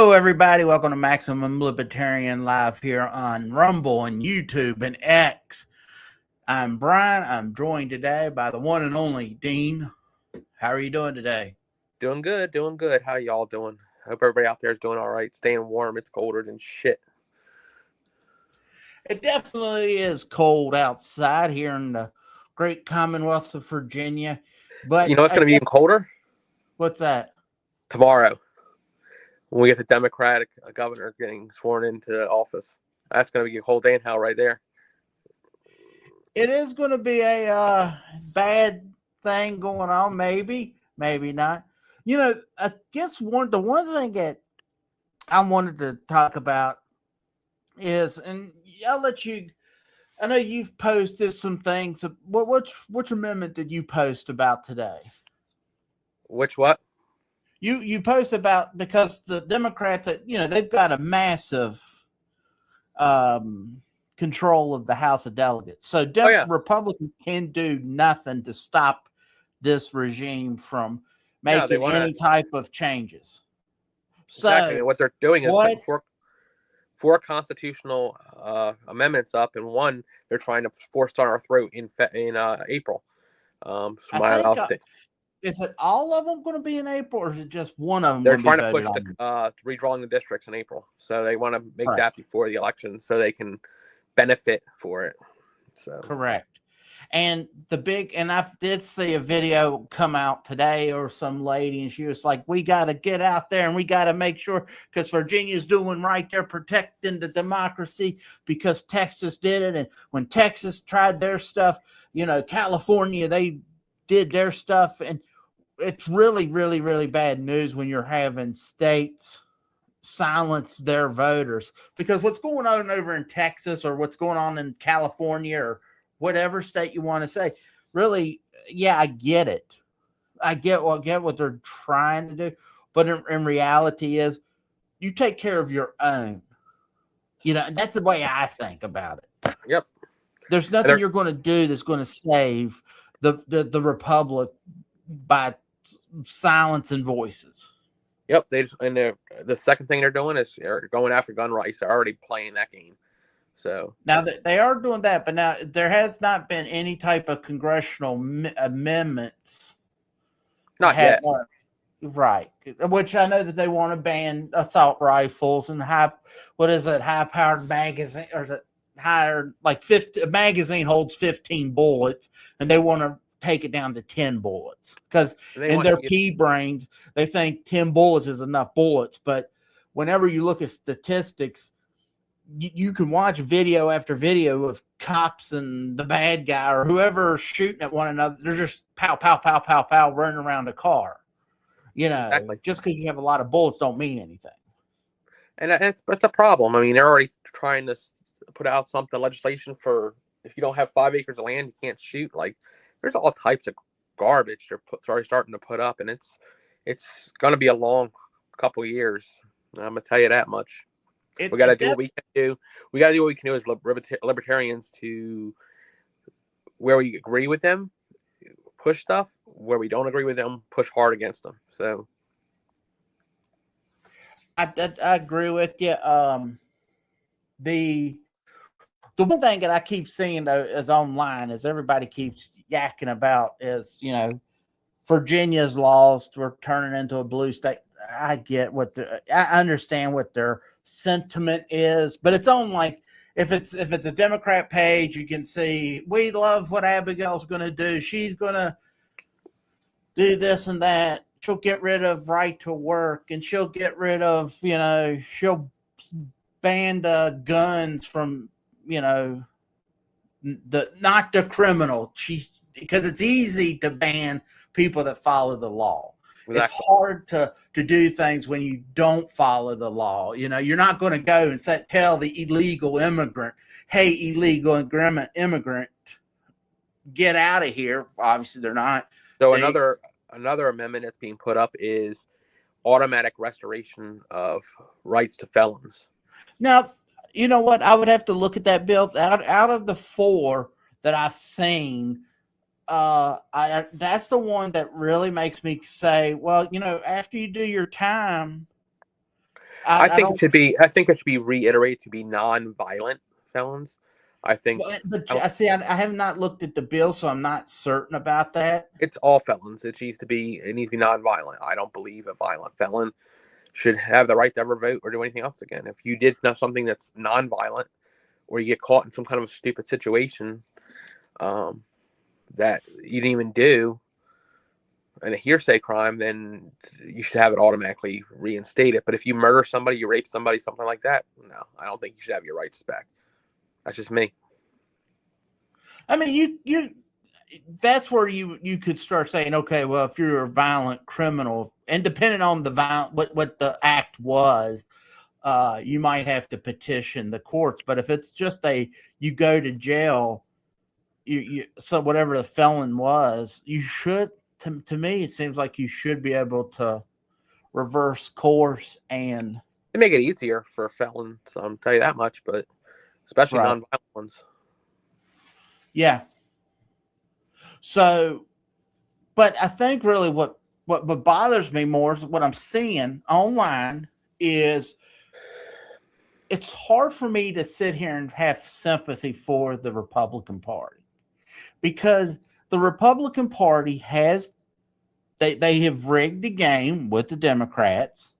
Hello, everybody. Welcome to Maximum Libertarian Live here on Rumble and YouTube and X. I'm Brian. I'm joined today by the one and only Dean. How are you doing today? Doing good, doing good. How y'all doing? Hope everybody out there is doing all right. Staying warm. It's colder than shit. It definitely is cold outside here in the great Commonwealth of Virginia. But you know what's going to be even colder? What's that? Tomorrow, when we get the Democratic governor getting sworn into office. That's going to be a whole day in hell right there. It is going to be a bad thing going on. Maybe not. You know, I guess the one thing that I wanted to talk about is, and I'll let you. I know you've posted some things. Which amendment did you post about today? Which what? You post about, because the Democrats, they've got a massive control of the House of Delegates. So Republicans can do nothing to stop this regime from making any type of changes. Exactly. So what they're doing is putting four constitutional amendments up, and one they're trying to force down our throat in April. Is it all of them going to be in April, or is it just one of them? They're trying to push redrawing the districts in April, so they want to make that before the election, so they can benefit for it. So correct. And I did see a video come out today, or some lady, and she was like, we got to get out there and we got to make sure, because Virginia's doing right. They're protecting the democracy because Texas did it. And when Texas tried their stuff, California, they did their stuff. And it's really, really, really bad news when you're having states silence their voters, because what's going on over in Texas, or what's going on in California, or whatever state you want to say, really, yeah, I get it. I get what they're trying to do, but in reality is, you take care of your own. That's the way I think about it. Yep. There's nothing you're going to do that's going to save the republic by silencing voices. Yep. The second thing they're doing is they're going after gun rights. They're already playing that game. So now they are doing that, but now there has not been any type of congressional amendments. Not yet. Right. Which I know that they want to ban assault rifles and high-powered magazine, or is it higher, like 50? A magazine holds 15 bullets, and they want to take it down to 10 bullets, because in their pea brains, they think 10 bullets is enough bullets. But whenever you look at statistics, you can watch video after video of cops and the bad guy or whoever shooting at one another. They're just pow, pow, pow, pow, pow, running around a car. Exactly. Just because you have a lot of bullets don't mean anything. And it's a problem. I mean, they're already trying to put out legislation for, if you don't have 5 acres of land, you can't shoot. Like, there's all types of garbage they're already starting to put up, and it's going to be a long couple of years. I'm going to tell you that much. We got to do what we can do. We got to do what we can do as libertarians, to where we agree with them, push stuff. Where we don't agree with them, push hard against them. So I agree with you. The one thing that I keep seeing, though, is online, is everybody keeps yakking about is, Virginia's lost, we're turning into a blue state. I understand what their sentiment is, but it's on, like, if it's a Democrat page, you can see, we love what Abigail's going to do. She's going to do this and that. She'll get rid of right to work, and she'll get rid of, she'll ban the guns from, not the criminal. Because it's easy to ban people that follow the law. Exactly. It's hard to do things when you don't follow the law. You're not going to go and tell the illegal immigrant, hey, illegal immigrant, get out of here. Obviously, they're not. So another amendment that's being put up is automatic restoration of rights to felons. Now, you know what? I would have to look at that bill. Out of the 4 that I've seen, that's the one that really makes me say, well, after you do your time, I I think don't. I think it should be reiterated to be non-violent felons. I think But I don't, I see. I have not looked at the bill, so I'm not certain about that. it's all felons. It needs to be non-violent. I don't believe a violent felon should have the right to ever vote or do anything else again. If you did something that's non-violent, or you get caught in some kind of a stupid situation that you didn't even do, and a hearsay crime, then you should have it automatically reinstated. But if you murder somebody, you rape somebody, something like that, no, I don't think you should have your rights back. That's just me. I mean, you that's where you could start saying, okay, well, if you're a violent criminal, and depending on the what the act was, you might have to petition the courts. But if it's just you go to jail, so whatever the felon was, you should. To me, it seems like you should be able to reverse course and They make it easier for felons, I'll tell you that much, but especially right, non-violent ones. yeah. So, but I think really what bothers me more is what I'm seeing online is it's hard for me to sit here and have sympathy for the Republican Party because the Republican Party they have rigged the game with the Democrats.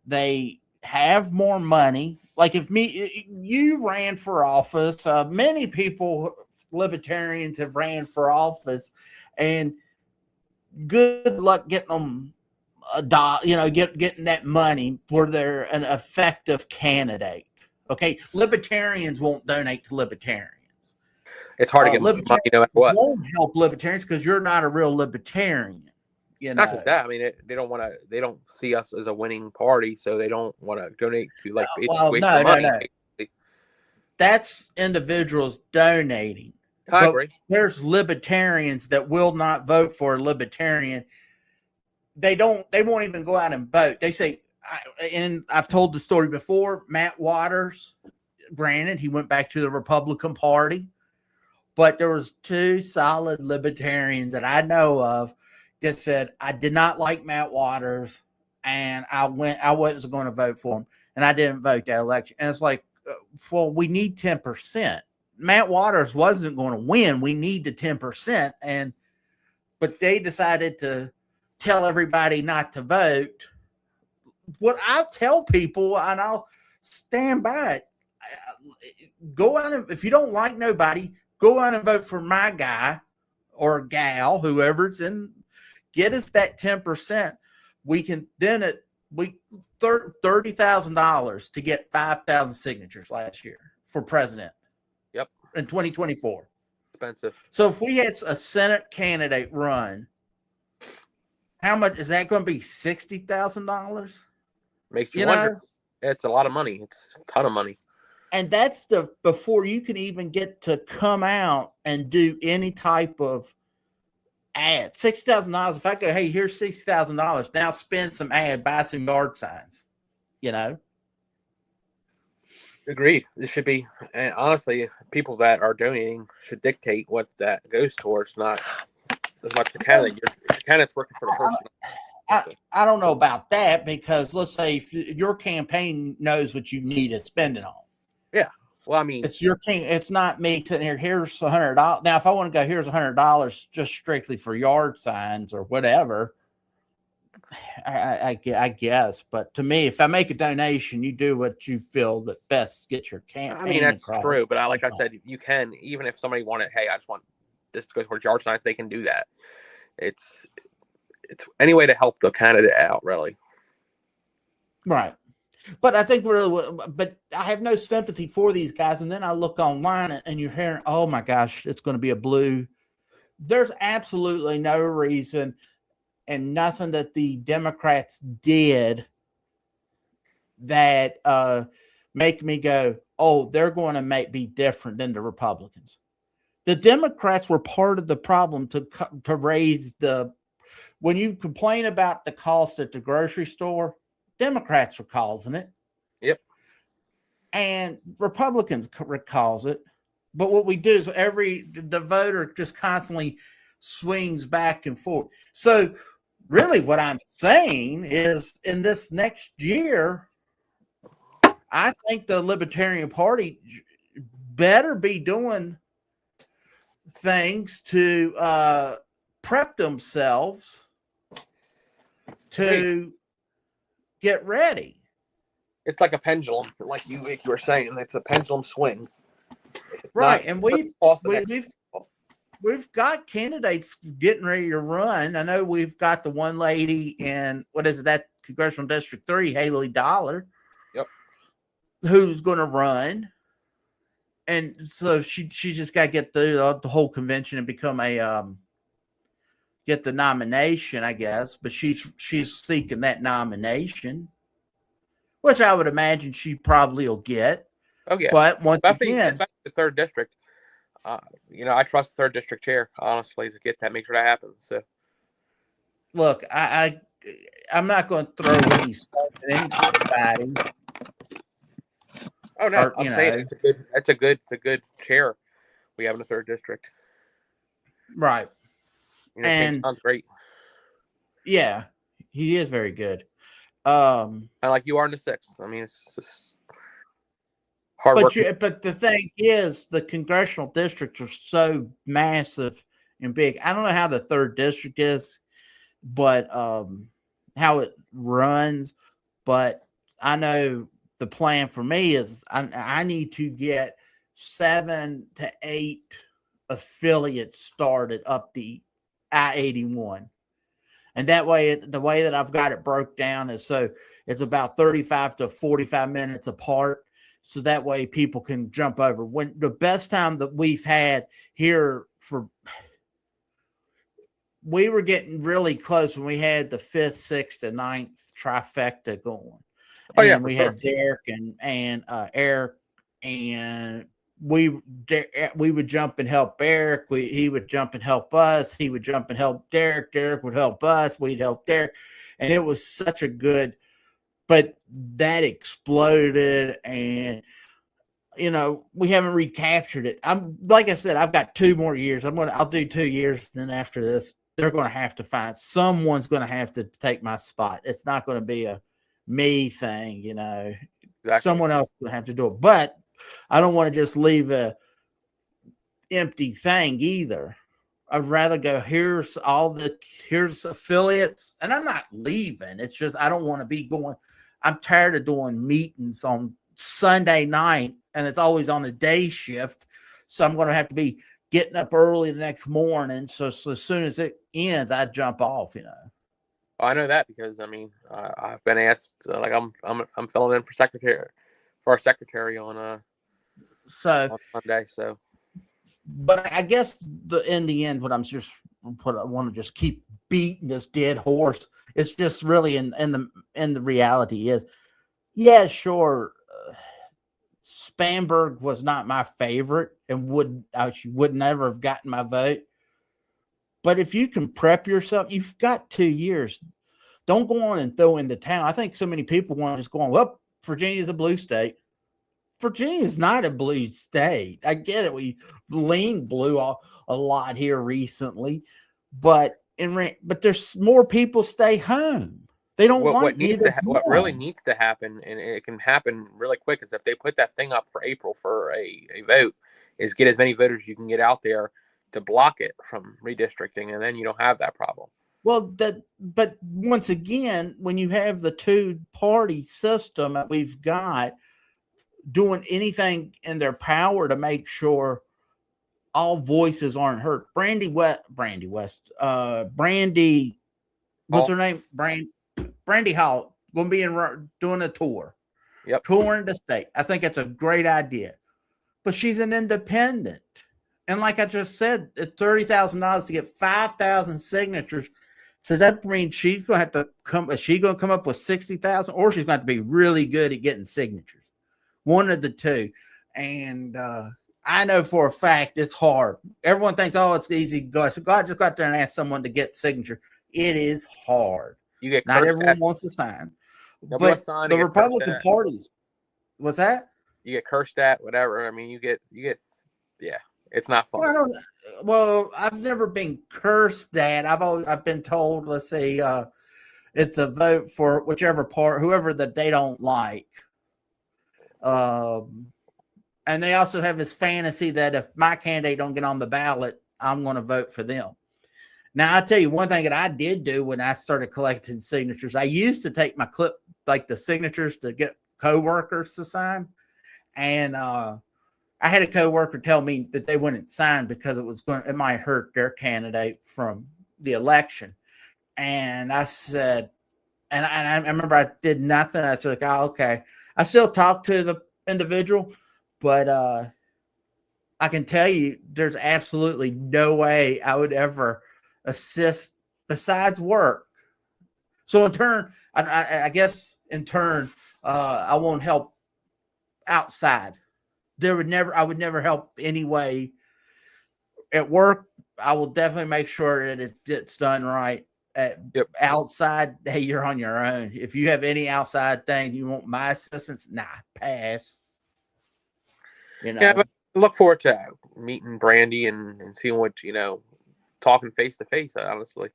They have more money. Like if you ran for office, many people, libertarians, have ran for office, and good luck getting them getting that money where they're an effective candidate. Okay, libertarians won't donate to libertarians. It's hard to get money no matter what. Won't help libertarians because you're not a real libertarian. Not just that. I mean, they don't want to. They don't see us as a winning party, so they don't want to donate to money. That's individuals donating. I agree. There's libertarians that will not vote for a libertarian. They won't even go out and vote. They say, and I've told the story before. Matt Waters, granted, he went back to the Republican Party, but there was two solid libertarians that I know of that said, I did not like Matt Waters, and I wasn't going to vote for him, and I didn't vote that election. And it's like, well, we need 10%. Matt Waters wasn't going to win. We need the 10%, but they decided to tell everybody not to vote. What I'll tell people, and I'll stand by it, go out and, if you don't like nobody, go out and vote for my guy or gal, whoever's in. Get us that 10%. We can then $30,000 to get 5,000 signatures last year for president. Yep. In 2024. Expensive. So if we had a Senate candidate run, how much is that going to be? $60,000. Makes you wonder. It's a lot of money. It's a ton of money. And that's before you can even get to come out and do any type of ad. $60,000. If I go, hey, here's $60,000. Now spend some ad, buy some yard signs. Agreed. This should be, and honestly, people that are donating should dictate what that goes towards, not as much the candidate. Your candidate's working for the person. I don't know about that because let's say if your campaign knows what you need to spend it on. Yeah. Well, I mean, it's your king. It's not me sitting here. Here's $100. Now, if I want to go, here's $100 just strictly for yard signs or whatever. I guess, but to me, if I make a donation, you do what you feel that best gets your campaign. I mean, that's across. true, but like I said, you can, even if somebody wanted, hey, I just want this to go towards yard signs, they can do that. It's any way to help the candidate out, really. Right. But I think but I have no sympathy for these guys. And then I look online and you're hearing, oh my gosh, it's going to be a blue. There's absolutely no reason and nothing that the Democrats did that make me go, oh, they're going to be different than the Republicans. The Democrats were part of the problem to raise when you complain about the cost at the grocery store, Democrats were causing it. Yep. And Republicans cause it. But what we do is the voter just constantly swings back and forth. So really what I'm saying is in this next year, I think the Libertarian Party better be doing things to prep themselves to get ready. It's like a pendulum, like you were saying. It's a pendulum swing. Right. And we've got candidates getting ready to run. I know we've got the one lady in, what is it, that Congressional District 3, Haley Dollar, yep, who's going to run. And so she just got to get through the whole convention and become get the nomination, I guess. But she's seeking that nomination, which I would imagine she probably will get. Oh yeah, but once again, the 3rd district. I trust the 3rd district chair honestly to get that, make sure that happens. So, look, I'm not going to throw any stuff at anybody. Oh no, I'm saying it's a good chair we have in the 3rd district. Right. And sounds great. Yeah, he is very good. And like you are in the 6th. I mean, it's just hard work. But the thing is, the congressional districts are so massive and big. I don't know how the 3rd district is, but how it runs. But I know the plan for me is I need to get 7 to 8 affiliates started up the I-81. And that way, the way that I've got it broke down is so it's about 35 to 45 minutes apart. So that way people can jump over. When the best time that we've had here we were getting really close when we had the 5th, 6th, and 9th trifecta going. And we had Derek and Eric, and we would jump and help Eric. He would jump and help us. He would jump and help Derek. Derek would help us. We'd help Derek. And it was such a good, but that exploded, and we haven't recaptured it. Like I said, I've got 2 more years. I'll do 2 years. Then after this, they're going to have to someone's going to have to take my spot. It's not going to be a me thing, Exactly. Someone else will have to do it. But I don't want to just leave a empty thing either. I'd rather go, here's affiliates, and I'm not leaving. It's just I don't want to be going. I'm tired of doing meetings on Sunday night, and it's always on the day shift. So I'm going to have to be getting up early the next morning. So as soon as it ends, I jump off. I know that because I've been asked. Like I'm filling in for our secretary on Sunday. So, but I guess in the end, what I want to just keep beating this dead horse. It's just really in the reality is, yeah, sure. Spanberg was not my favorite and would never have gotten my vote. But if you can prep yourself, you've got 2 years. Don't go on and throw into town. I think so many people want to just go on, well, Virginia's a blue state. Virginia's not a blue state. I get it. We lean blue a lot here recently, but there's more people stay home. They don't want what really needs to happen, and it can happen really quick, is if they put that thing up for April for a vote, is get as many voters you can get out there to block it from redistricting, and then you don't have that problem. Well, but once again, when you have the 2-party system that we've got doing anything in their power to make sure all voices aren't heard. Brandy, what's her name? Brandy Hall going to be doing a tour. Yep. Touring the state. I think it's a great idea. But she's an independent. And like I just said, it's $30,000 to get 5,000 signatures. So that means she's going to have to come. Is she going to come up with 60,000, or she's going to have to be really good at getting signatures? One of the two. And I know for a fact it's hard. Everyone thinks, oh, it's easy. God just got there and ask someone to get signature. It is hard. You get not everyone wants to sign. But the Republican parties, what's that? You get cursed at, whatever. I mean, you get, yeah. It's not Well, I fun. don't. Well, I've never been cursed at. I've been told. Let's see. It's a vote for whichever part, whoever that they don't like. Um, and they also have this fantasy that if my candidate don't get on the ballot, I'm going to vote for them. Now, I'll tell you one thing that I did do when I started collecting signatures. I used to take my clip, like the signatures, to get coworkers to sign, and I had a coworker tell me that they wouldn't sign because it might hurt their candidate from the election. And I said, and I remember I did nothing. I said, oh, okay. I still talk to the individual, but I can tell you there's absolutely no way I would ever assist besides work. So in turn, I guess in turn, I won't help outside. I would never help anyway. At work, I will definitely make sure that it gets done right. Yep. Outside, hey, you're on your own. If you have any outside thing you want my assistance, nah, pass. You know. Yeah, but I look forward to meeting Brandy and seeing what talking face to face. Honestly,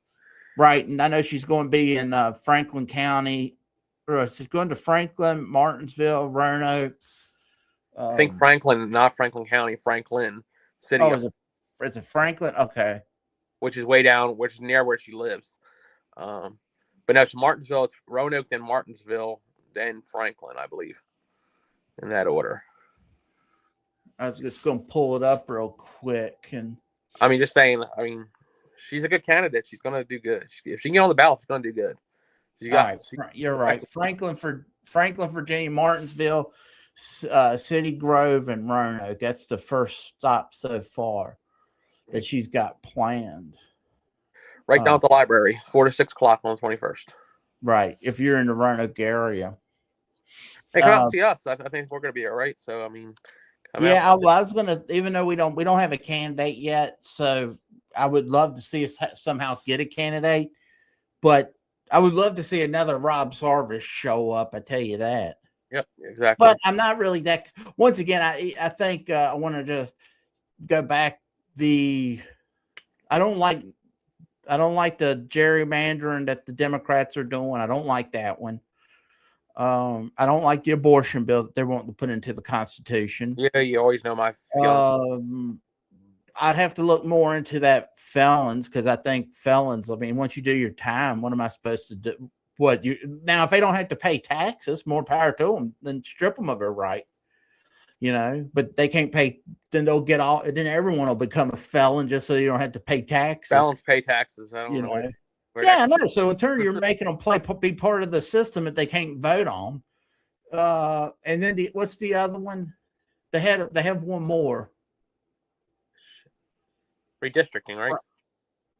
Right, and I know she's going to be in Franklin County. Or she's going to Franklin, Martinsville, Roanoke. I think Franklin, not Franklin County, Franklin City. Oh, is it Franklin? Okay. Which is way down, which is near where she lives. But no, it's Martinsville. It's Roanoke, then Martinsville, then Franklin, I believe, in that order. I was just going to pull it up real quick, and I mean, just saying. I mean, she's a good candidate. She's going to do good. If she can get on the ballot, she's going to do good. You're right. Franklin, Virginia, Martinsville, City Grove, and Roanoke. That's the first stop so far that she's got planned. Right down at the library, 4 to 6 o'clock on the 21st. Right. If you're in the Roanoke area. Hey, come out and see us. I think we're going to be all right. So, I mean. Yeah, I was going to, even though we don't have a candidate yet, so I would love to see us somehow get a candidate, but I would love to see another Rob Sarvis show up. I tell you that. Yep, exactly. But I'm not really that. Once again, I think I want to just go back. I don't like the gerrymandering that the Democrats are doing. I don't like that one. I don't like the abortion bill that they're wanting to put into the Constitution. Yeah, you always know my feelings. I'd have to look more into that felons, because I think felons, I mean, once you do your time, what am I supposed to do? Now, if they don't have to pay taxes, more power to them, then strip them of their right. But they can't pay, then then everyone will become a felon just so you don't have to pay taxes. Felons pay taxes. I don't know. Yeah, I know. So in turn, you're making them be part of the system that they can't vote on. And then what's the other one? They have one more. Redistricting, right?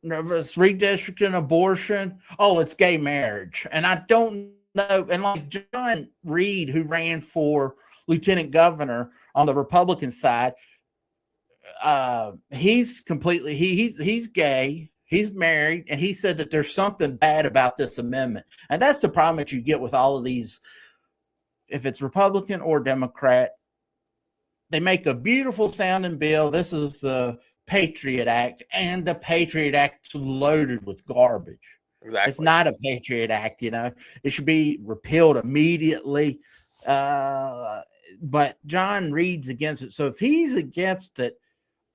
No, it's redistricting, abortion. Oh, it's gay marriage. And I don't know. And like John Reed, who ran for lieutenant governor on the Republican side, he's completely he's gay. He's married, and he said that there's something bad about this amendment. And that's the problem that you get with all of these. If it's Republican or Democrat, they make a beautiful sounding bill. This is the Patriot Act, and the Patriot Act's loaded with garbage. Exactly. It's not a Patriot Act, It should be repealed immediately. But John Reed's against it. So if he's against it,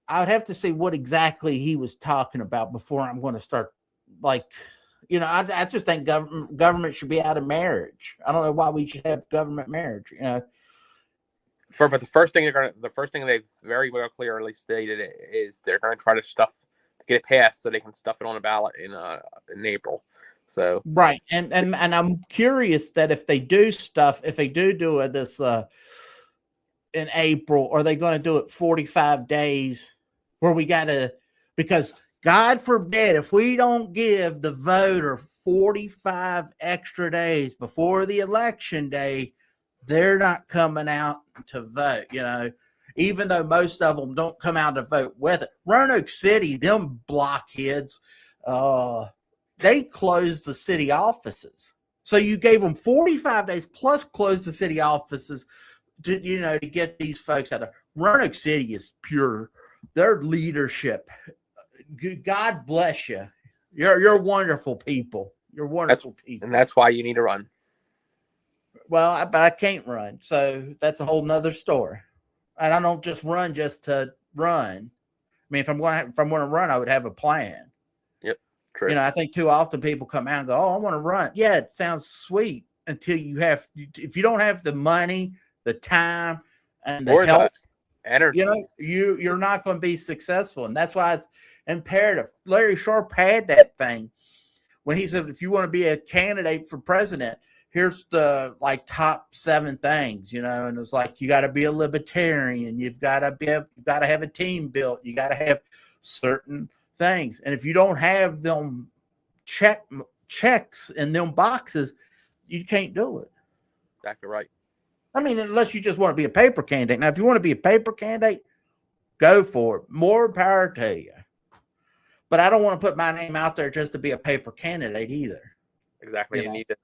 I would have to see what exactly he was talking about before I'm going to start, I just think government should be out of marriage. I don't know why we should have government marriage. But the first thing they've very well clearly stated is they're going to try to get it passed so they can stuff it on the ballot in April. So right, and I'm curious that if they do this in April, are they going to do it 45 days? Where we because God forbid if we don't give the voter 45 extra days before the election day, they're not coming out to vote, even though most of them don't come out to vote with it. Roanoke City, them blockheads, they closed the city offices. So you gave them 45 days plus closed the city offices to get these folks out of Roanoke City is pure their leadership. God bless you. You're wonderful people. You're wonderful people. And that's why you need to run. Well, but I can't run, so that's a whole nother story. And I don't just run just to run. I mean, if I'm going to run, I would have a plan. Yep, true. You know, I think too often people come out and go, "Oh, I want to run." Yeah, it sounds sweet until you have. If you don't have the money, the time, and the help, energy, you know, you're not going to be successful, and that's why it's imperative. Larry Sharpe had that thing when he said, "If you want to be a candidate for president, here's the like top 7 things," you know, and it was like, you got to be a libertarian. You've got to have a team built. You got to have certain things. And if you don't have them checks in them boxes, you can't do it. Exactly right. I mean, unless you just want to be a paper candidate. Now, if you want to be a paper candidate, go for it. More power to you. But I don't want to put my name out there just to be a paper candidate either. Exactly. You need to.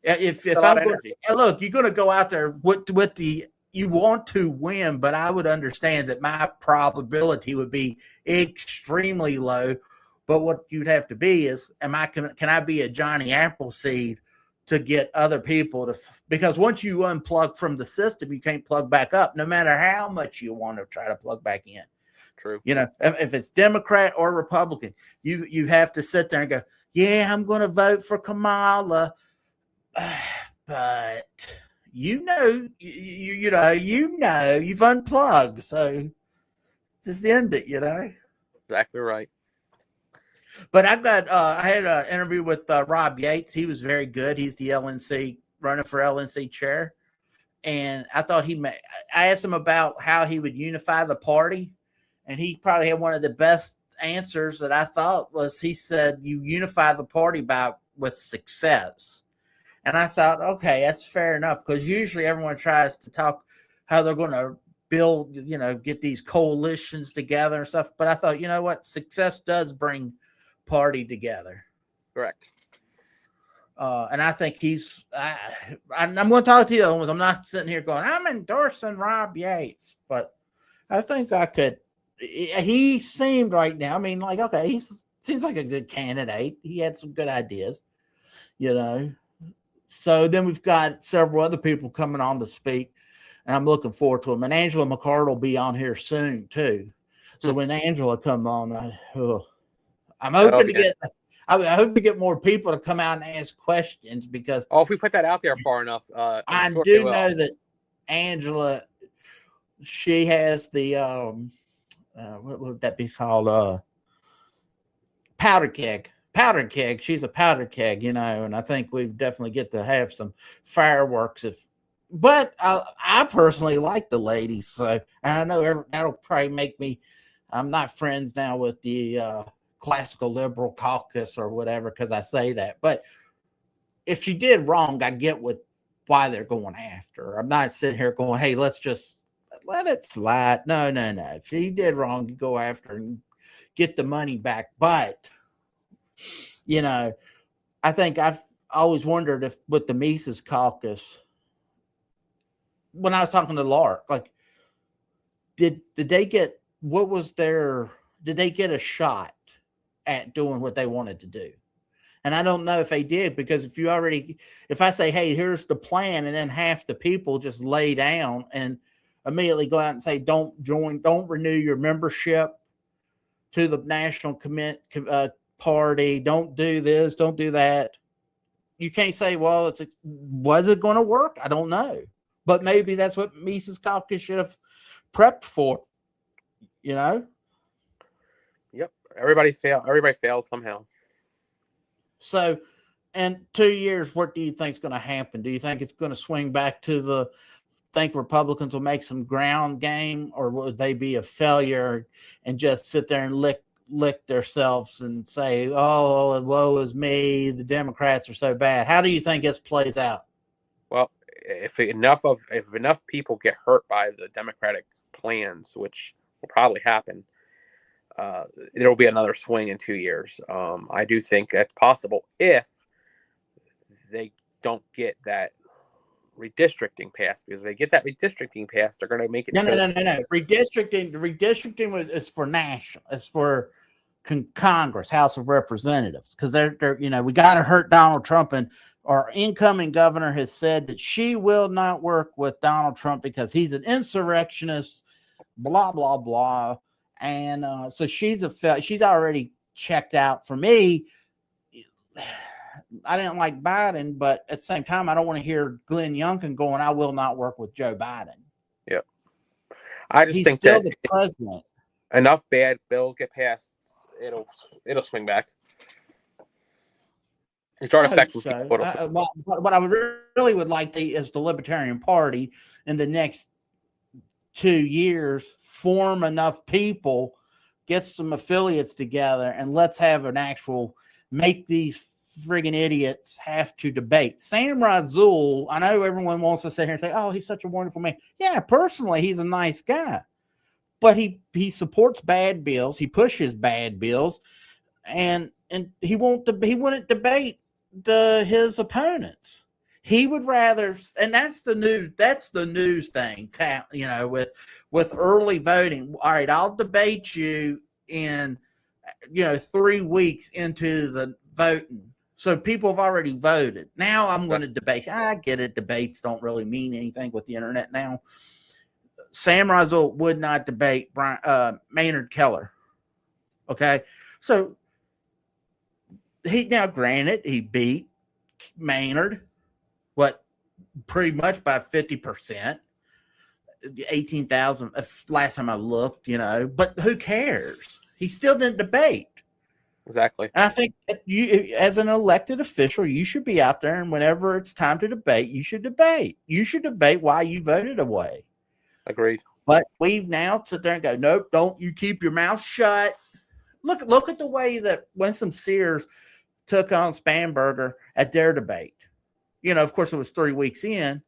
If I'm going to, look, you're going to go out there with the, you want to win, but I would understand that my probability would be extremely low. But what you'd have to be is, can I be a Johnny Appleseed to get other people to, because once you unplug from the system, you can't plug back up, no matter how much you want to try to plug back in. True. You know, if it's Democrat or Republican, you have to sit there and go, yeah, I'm going to vote for Kamala. But you know, you've unplugged, so just end it, you know. Exactly right. But I had an interview with Rob Yates. He was very good. He's the LNC running for LNC chair, and I thought I asked him about how he would unify the party, and he probably had one of the best answers that I thought was, he said, you unify the party with success. And I thought, okay, that's fair enough, because usually everyone tries to talk how they're going to build, you know, get these coalitions together and stuff. But I thought, you know what? Success does bring party together. Correct. And I think I'm going to talk to the other ones. I'm not sitting here going, I'm endorsing Rob Yates, but I think I could. He seemed right now, I mean, like, okay, he seems like a good candidate. He had some good ideas, you know. So then we've got several other people coming on to speak, and I'm looking forward to them. And Angela McCart will be on here soon too. So when Angela comes on, I'm hoping I hope to get more people to come out and ask questions, because if we put that out there far enough, I do know that Angela, she has the what would that be called? Powder keg. Powder keg. She's a powder keg, you know, and I think we definitely get to have some fireworks. But I personally like the ladies, so, and I know that'll probably make me. I'm not friends now with the classical liberal caucus or whatever because I say that. But if she did wrong, I get why they're going after her. I'm not sitting here going, "Hey, let's just let it slide." No. If she did wrong, you go after her and get the money back. But you know, I think I've always wondered if with the Mises caucus, when I was talking to Lark, like, did they get did they get a shot at doing what they wanted to do? And I don't know if they did, because if I say, hey, here's the plan, and then half the people just lay down and immediately go out and say, don't renew your membership to the National Party, don't do this, don't do that. You can't say, well, was it going to work? I don't know. But maybe that's what Mises Caucus should have prepped for, you know? Yep. Everybody fails somehow. So, in 2 years, what do you think is going to happen? Do you think it's going to swing back to think Republicans will make some ground game, or would they be a failure and just sit there and lick themselves and say, oh, woe is me, the Democrats are so bad? How do you think this plays out? Well, if enough people get hurt by the Democratic plans, which will probably happen, there will be another swing in 2 years. I do think that's possible if they don't get that redistricting passed, because if they get that redistricting passed, they're going to make it. No. Redistricting is for national. It's for Congress, House of Representatives, because they're we got to hurt Donald Trump, and our incoming governor has said that she will not work with Donald Trump because he's an insurrectionist. Blah blah blah, and so she's already checked out. For me, I didn't like Biden, but at the same time, I don't want to hear Glenn Youngkin going, "I will not work with Joe Biden." Yeah, I just He's think still that the president. Enough bad bills get passed, it'll swing back. And start affecting people. What I really would like is the Libertarian Party in the next 2 years form enough people, get some affiliates together, and let's have an actual make these friggin' idiots have to debate. Sam Razul, I know everyone wants to sit here and say, "Oh, he's such a wonderful man." Yeah, personally, he's a nice guy, but he supports bad bills. He pushes bad bills, and he wouldn't debate his opponents. He would rather, and that's the news thing, with early voting. All right, I'll debate you in 3 weeks into the voting. So people have already voted. Now I'm going to debate. I get it. Debates don't really mean anything with the internet now. Sam Razul would not debate Maynard Keller. Okay. So granted, he beat Maynard, pretty much by 50%, 18,000 last time I looked, but who cares? He still didn't debate. Exactly. And I think that you, as an elected official, you should be out there, and whenever it's time to debate, you should debate. You should debate why you voted away. Agreed. But we've now sit there and go, nope, don't you keep your mouth shut. Look at the way that Winston Sears took on Spanberger at their debate. Of course, it was 3 weeks in.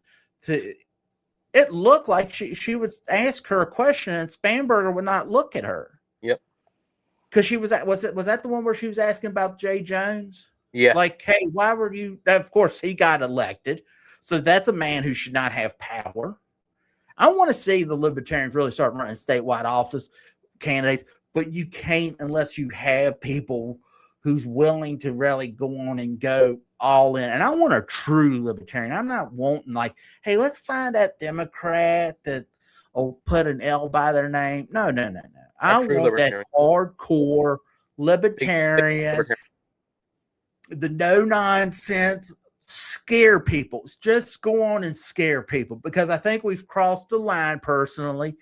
It looked like she would ask her a question, and Spanberger would not look at her. Yep. Because she was that the one where she was asking about Jay Jones? Yeah. Like, hey, why were you? Of course, he got elected, so that's a man who should not have power. I want to see the Libertarians really start running statewide office candidates, but you can't unless you have people who's willing to really go on and go all in. And I want a true Libertarian. I'm not wanting like, hey, let's find that Democrat that will put an L by their name. No. I want that hardcore Libertarian, the no nonsense, scare people. Just go on and scare people, because I think we've crossed the line personally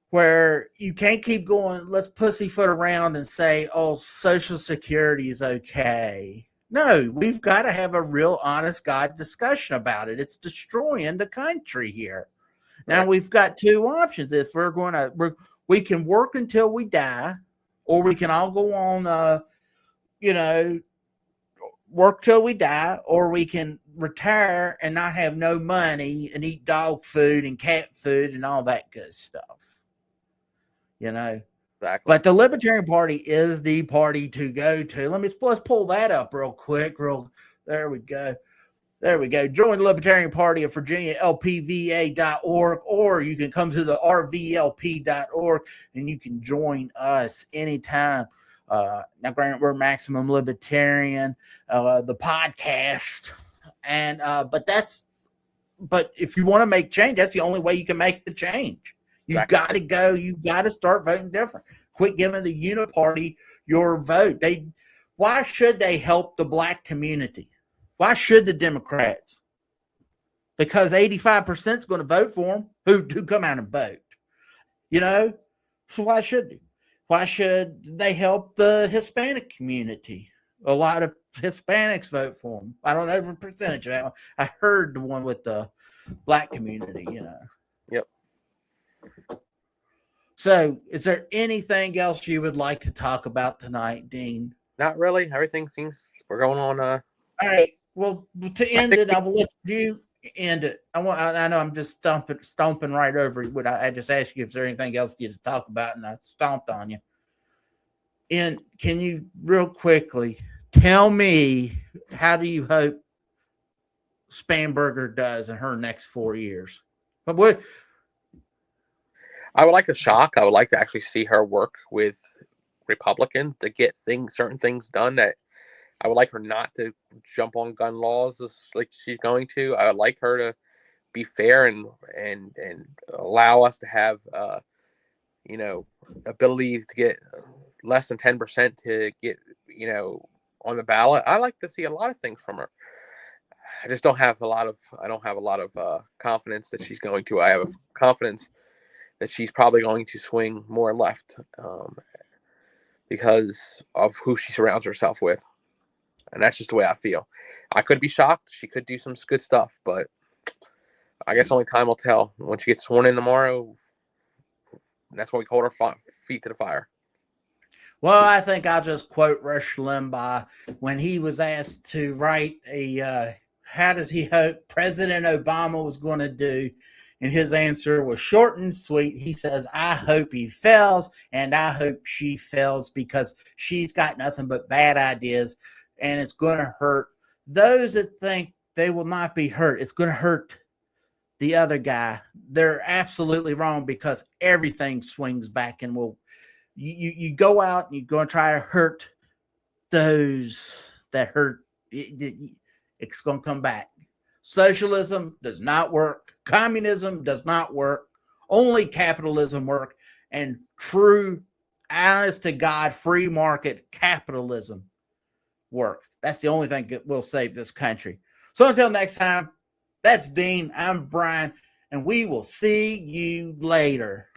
where you can't keep going, let's pussyfoot around and say, oh, Social Security is okay. No, we've got to have a real honest God discussion about it. It's destroying the country here. Now we've got two options. If we can work until we die, or we can all go on, work till we die, or we can retire and not have no money and eat dog food and cat food and all that good stuff. Exactly. But the Libertarian Party is the party to go to. Let's pull that up real quick. There we go. Join the Libertarian Party of Virginia, lpva.org, or you can come to the rvlp.org and you can join us anytime. Now, granted, we're Maximum Libertarian, the podcast, and but if you want to make change, that's the only way you can make the change. You got to go. You got to start voting different. Quit giving the Uniparty your vote. Why should they help the black community? Why should the Democrats? Because 85% is going to vote for them who come out and vote. So why should they? Why should they help the Hispanic community? A lot of Hispanics vote for them. I don't know the percentage of that one. I heard the one with the black community, Yep. So is there anything else you would like to talk about tonight, Dean? Not really. Everything we're going on. All right. Well, to end it, I will let you end it. I know I'm just stomping right over you. I just asked you if there's anything else you to talk about, and I stomped on you. And can you real quickly tell me, how do you hope Spanberger does in her next 4 years. But what? I would like a shock. I would like to actually see her work with Republicans to get certain things done. That I would like her not to jump on gun laws like she's going to. I would like her to be fair and allow us to have ability to get less than 10% to get on the ballot. I like to see a lot of things from her. I just don't have a lot of confidence that she's going to. I have confidence that she's probably going to swing more left because of who she surrounds herself with. And that's just the way I feel. I could be shocked. She could do some good stuff, but I guess only time will tell. When she gets sworn in tomorrow, that's when we hold our feet to the fire. Well, I think I'll just quote Rush Limbaugh when he was asked to write how does he hope President Obama was going to do? And his answer was short and sweet. He says, I hope he fails, and I hope she fails because she's got nothing but bad ideas, and it's going to hurt those that think they will not be hurt. It's going to hurt the other guy. They're absolutely wrong because everything swings back and you go out and you're going to try to hurt those that hurt. It's going to come back. Socialism does not work. Communism does not work. Only capitalism works. And true, honest to God, free market capitalism works. That's the only thing that will save this country. So until next time, that's Dean. I'm Brian, and we will see you later.